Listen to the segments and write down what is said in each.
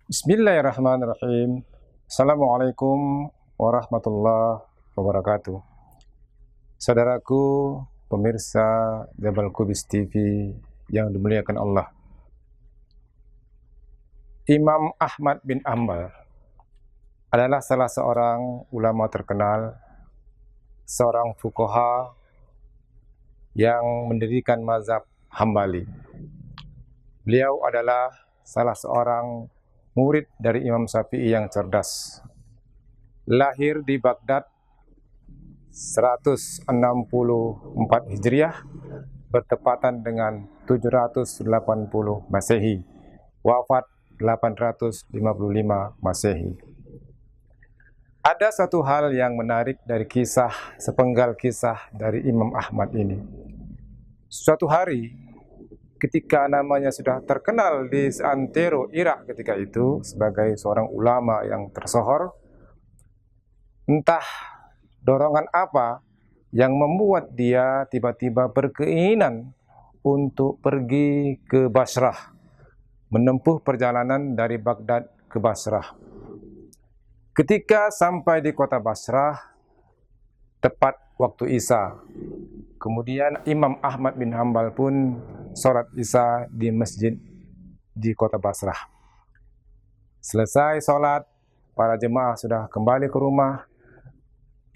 Bismillahirrahmanirrahim. Assalamualaikum warahmatullahi wabarakatuh. Saudaraku, pemirsa Jabal Kubis TV yang dimuliakan Allah. Imam Ahmad bin Hanbal adalah salah seorang ulama terkenal, seorang fuqaha yang mendirikan mazhab Hambali. Beliau adalah salah seorang murid dari Imam Syafi'i yang cerdas. Lahir di Baghdad 164 Hijriah bertepatan dengan 780 Masehi. Wafat 855 Masehi. Ada satu hal yang menarik dari sepenggal kisah dari Imam Ahmad ini. Suatu hari ketika namanya sudah terkenal di seantero Irak ketika itu sebagai seorang ulama yang tersohor, entah dorongan apa yang membuat dia tiba-tiba berkeinginan untuk pergi ke Basrah, menempuh perjalanan dari Baghdad ke Basrah. Ketika sampai di kota Basrah, tepat waktu Isya, kemudian Imam Ahmad bin Hanbal pun sholat Isya di masjid di kota Basrah. Selesai sholat, para jemaah sudah kembali ke rumah.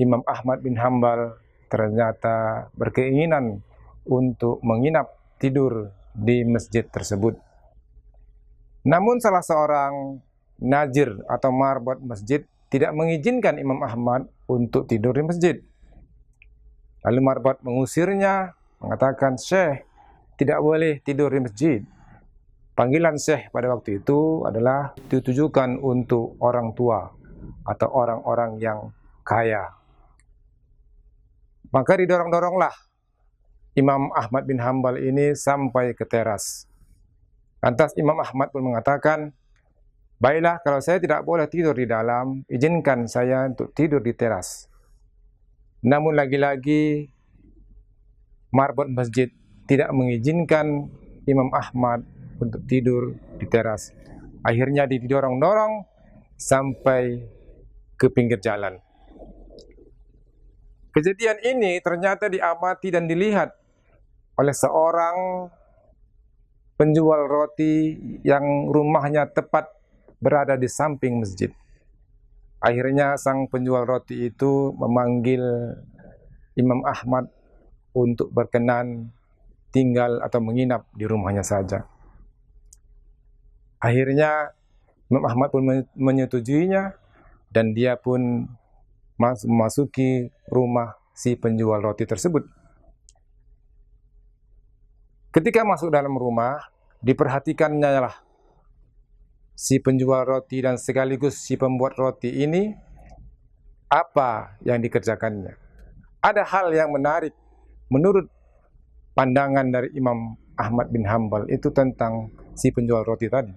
Imam Ahmad bin Hanbal ternyata berkeinginan untuk menginap tidur di masjid tersebut. Namun salah seorang najir atau marbot masjid tidak mengizinkan Imam Ahmad untuk tidur di masjid. Lalu marbot mengusirnya, mengatakan, "Syekh, tidak boleh tidur di masjid." Panggilan Syekh pada waktu itu adalah ditujukan untuk orang tua atau orang-orang yang kaya. Maka didorong-doronglah Imam Ahmad bin Hanbal ini sampai ke teras. Lantas Imam Ahmad pun mengatakan, "Baiklah, kalau saya tidak boleh tidur di dalam, izinkan saya untuk tidur di teras." Namun lagi-lagi marbot masjid tidak mengizinkan Imam Ahmad untuk tidur di teras. Akhirnya didorong-dorong sampai ke pinggir jalan. Kejadian ini ternyata diamati dan dilihat oleh seorang penjual roti yang rumahnya tepat berada di samping masjid. Akhirnya sang penjual roti itu memanggil Imam Ahmad untuk berkenan tinggal atau menginap di rumahnya saja. Akhirnya Imam Ahmad pun menyetujuinya dan dia pun memasuki rumah si penjual roti tersebut. Ketika masuk dalam rumah, diperhatikannya lah si penjual roti dan sekaligus si pembuat roti ini apa yang dikerjakannya. Ada hal yang menarik menurut pandangan dari Imam Ahmad bin Hanbal itu tentang si penjual roti tadi.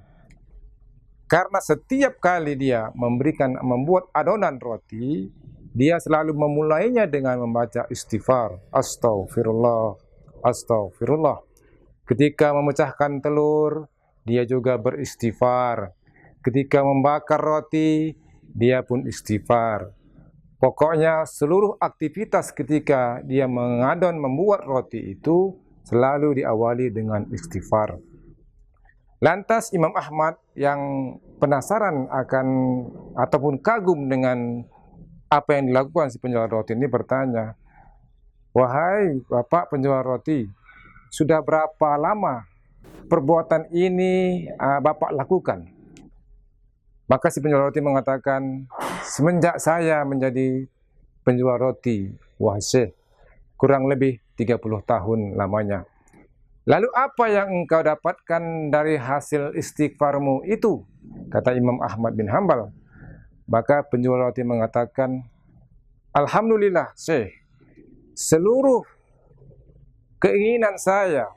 Karena setiap kali dia membuat adonan roti, dia selalu memulainya dengan membaca istighfar, astagfirullah, astagfirullah. Ketika memecahkan telur, dia juga beristighfar. Ketika membakar roti, dia pun istighfar. Pokoknya seluruh aktivitas ketika dia membuat roti itu selalu diawali dengan istighfar. Lantas Imam Ahmad yang penasaran ataupun kagum dengan apa yang dilakukan si penjual roti ini bertanya, "Wahai Bapak penjual roti, sudah berapa lama perbuatan ini Bapak lakukan?" Maka si penjual roti mengatakan, "Semenjak saya menjadi penjual roti, wahai Syekh, kurang lebih 30 tahun lamanya." "Lalu apa yang engkau dapatkan dari hasil istighfarmu itu?" kata Imam Ahmad bin Hanbal. Maka penjual roti mengatakan, "Alhamdulillah Syekh, seluruh keinginan saya,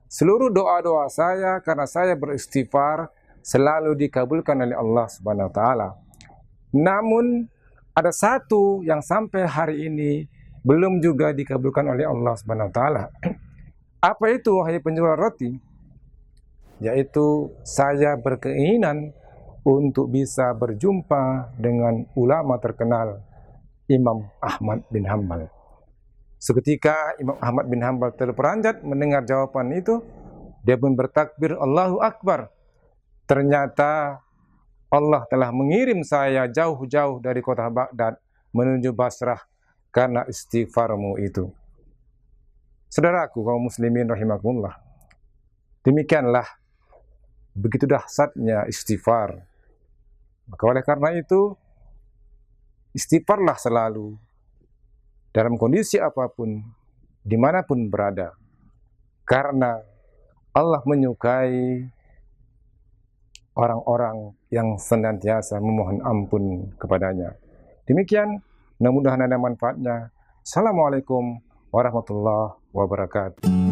seluruh doa-doa saya karena saya beristighfar selalu dikabulkan oleh Allah Subhanahu wa taala. Namun ada satu yang sampai hari ini belum juga dikabulkan oleh Allah Subhanahu wa taala." "Apa itu wahai penjual roti?" "Yaitu saya berkeinginan untuk bisa berjumpa dengan ulama terkenal Imam Ahmad bin Hanbal. Seketika Imam Ahmad bin Hanbal terperanjat mendengar jawaban itu, dia pun bertakbir Allahu Akbar. Ternyata Allah telah mengirim saya jauh-jauh dari kota Baghdad menuju Basrah karena istighfarmu itu. Saudaraku kaum muslimin rahimakumullah, demikianlah begitu dahsyatnya istighfar. Maka oleh karena itu, istighfarlah selalu dalam kondisi apapun, dimanapun berada, karena Allah menyukai orang-orang yang senantiasa memohon ampun kepadanya. Demikian, mudah-mudahan ada manfaatnya. Assalamualaikum warahmatullahi wabarakatuh.